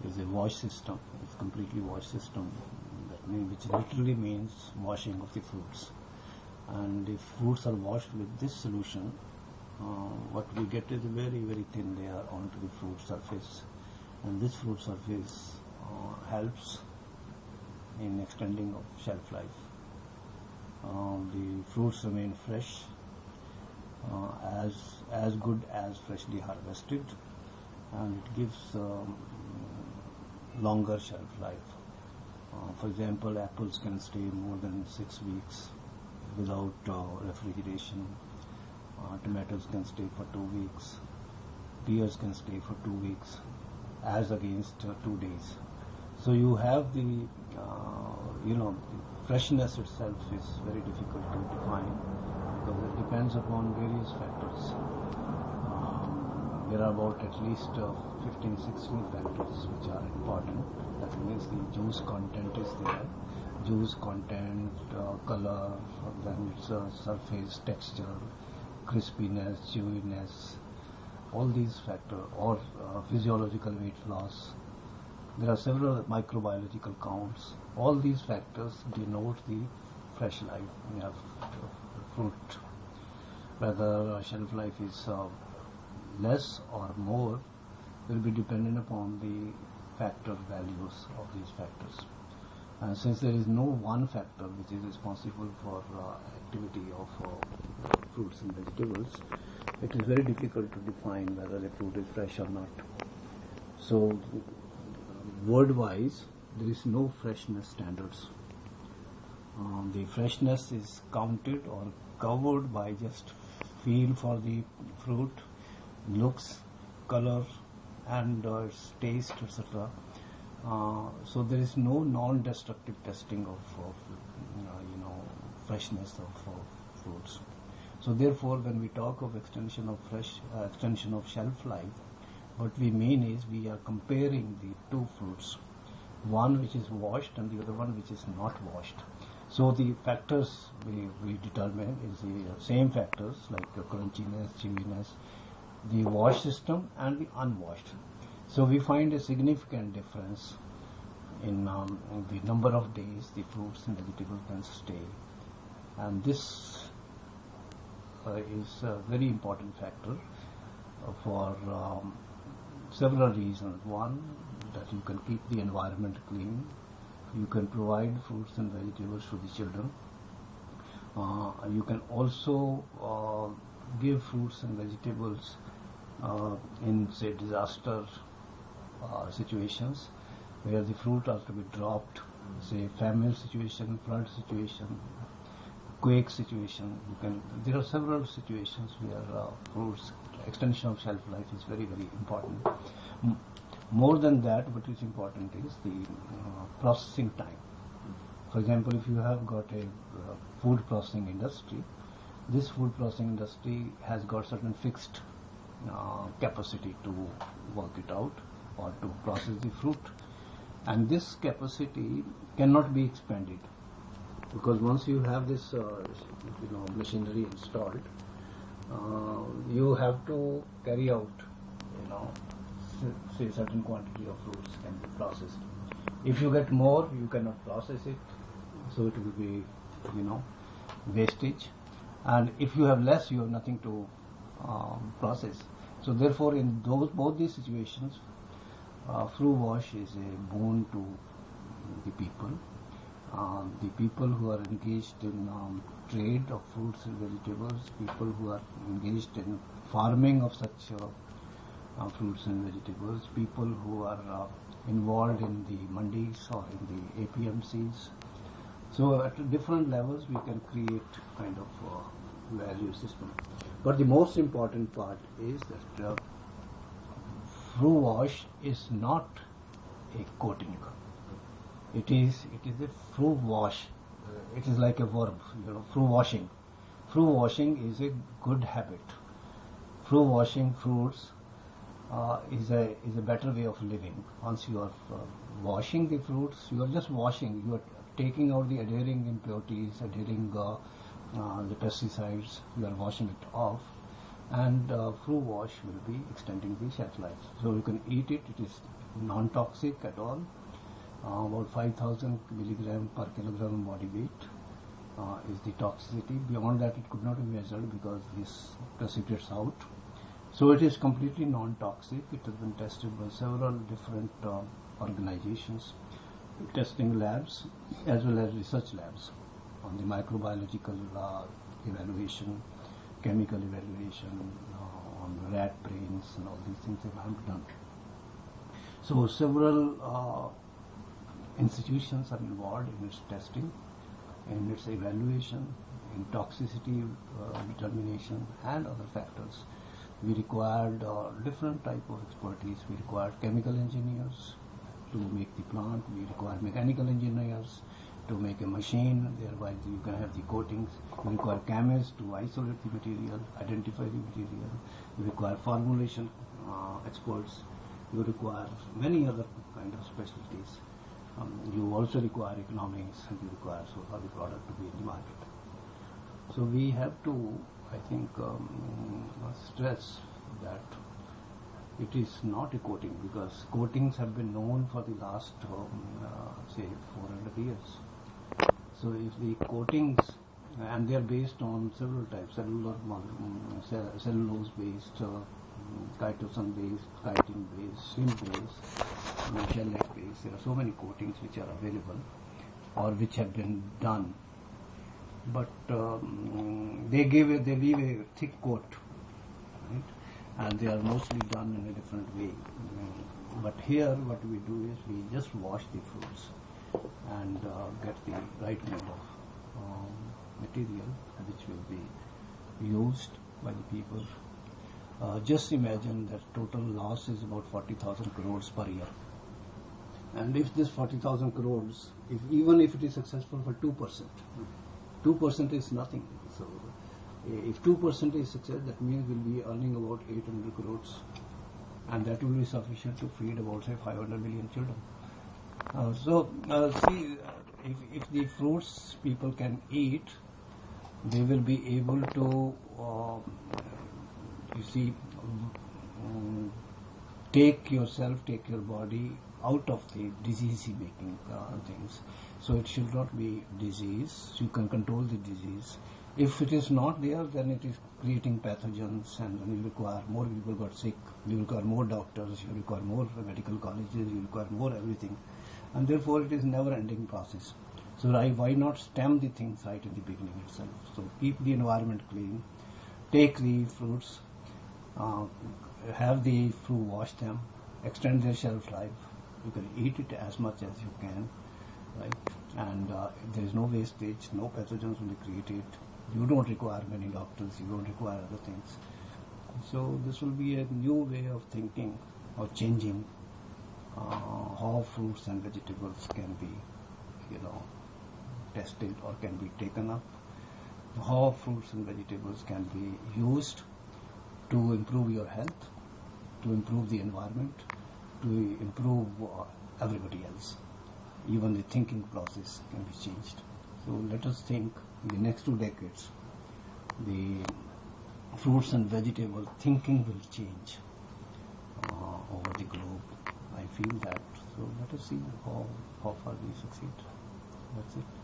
is a wash system. It's completely wash system. That means, which literally means washing of the fruits. And if fruits are washed with this solution, what we get is a very, very thin layer onto the fruit surface, and this fruit surface helps in extending of shelf life. The fruits remain fresh, as good as freshly harvested, and it gives longer shelf life. For example, apples can stay more than 6 weeks without refrigeration. Tomatoes can stay for 2 weeks. Pears can stay for 2 weeks, as against 2 days. So you have the, the freshness itself is very difficult to define because it depends upon various factors. There are about at least 15, 16 factors which are important. That means the juice content is there. Juice content, color, then its surface, texture, crispiness, chewiness, all these factors, or physiological weight loss. There are several microbiological counts. All these factors denote the fresh life of fruit. Whether shelf life is less or more will be dependent upon the factor values of these factors. And since there is no one factor which is responsible for activity of fruits and vegetables, it is very difficult to define whether a fruit is fresh or not. So, word-wise, there is no freshness standards. The freshness is counted or covered by just feel for the fruit, looks, color, and its taste, etc. So there is no non-destructive testing of freshness of fruits. So therefore, when we talk of extension of shelf life, what we mean is we are comparing the two fruits, one which is washed and the other one which is not washed. So the factors we determine is the same factors like crunchiness, chewiness, the wash system and the unwashed. So we find a significant difference in the number of days the fruits and vegetables can stay, and this is a very important factor for several reasons. One, that you can keep the environment clean, you can provide fruits and vegetables to the children, you can also give fruits and vegetables in, say, disaster situations where the fruit are to be dropped, say famine situation, flood situation, quake situation. There are several situations where fruits extension of shelf life is very, very important. More than that, what is important is the processing time. For example, if you have got a food processing industry, this food processing industry has got certain fixed capacity to work it out or to process the fruit, and this capacity cannot be expanded, because once you have this machinery installed, you have to carry out say certain quantity of fruits can be processed. If you get more, you cannot process it, so it will be wastage, and if you have less, you have nothing to process. So therefore, in both these situations, Fruwash is a boon to the people. The people who are engaged in trade of fruits and vegetables, people who are engaged in farming of such fruits and vegetables, people who are involved in the mandis or in the APMCs. So at different levels we can create kind of value system. But the most important part is that Fruwash is not a coating. It is a Fruwash. It is like a verb, Fruwashing. Fruwashing is a good habit. Fruwashing fruits is a better way of living. Once you are washing the fruits, you are just washing. You are taking out the adhering impurities, adhering the pesticides. You are washing it off. and Fruwash will be extending the shelf life. So you can eat it. It is non-toxic at all. About 5,000 milligram per kilogram body weight is the toxicity. Beyond that, it could not be measured because this precipitates out. So it is completely non-toxic. It has been tested by several different organizations, testing labs as well as research labs on the microbiological evaluation, chemical evaluation, on rat brains and all these things they have done. So several institutions are involved in its testing, in its evaluation, in toxicity determination and other factors. We required different type of expertise. We required chemical engineers to make the plant. We require mechanical engineers to make a machine, thereby you can have the coatings. You require chemists to isolate the material, identify the material. You require formulation experts. You require many other kind of specialties. You also require economics, and you require for the product to be in the market. So we have to, I think, stress that it is not a coating, because coatings have been known for the last, say, 400 years. So if the coatings, and they are based on several types, cellulose-based, chitosan-based, chitin-based, shrimp-based, shell-based, there are so many coatings which are available or which have been done. But they leave a thick coat, right? And they are mostly done in a different way. But here what we do is we just wash the fruits and get the right kind of material which will be used by the people. Just imagine that total loss is about 40,000 crores per year. And if this 40,000 crores, even if it is successful for 2%, 2% is nothing. So if 2% is success, that means we'll be earning about 800 crores, and that will be sufficient to feed about, say, 500 million children. See, if the fruits people can eat, they will be able to, take your body out of the disease-making things. So it should not be disease. You can control the disease. If it is not there, then it is creating pathogens, and then you require more people got sick. You require more doctors. You require more medical colleges. You require more everything, and therefore it is never-ending process. So why not stem the things right in the beginning itself? So keep the environment clean. Take the fruits. Have the fruit wash them. Extend their shelf life. You can eat it as much as you can, right? And there is no wastage, no pathogens will be created. You don't require many doctors, you don't require other things. So this will be a new way of thinking or changing how fruits and vegetables can be, tested or can be taken up. How fruits and vegetables can be used to improve your health, to improve the environment, to improve everybody else. Even the thinking process can be changed. So let us think in the next 2 decades, the fruits and vegetable thinking will change over the globe. I feel that. So let us see how far we succeed. That's it.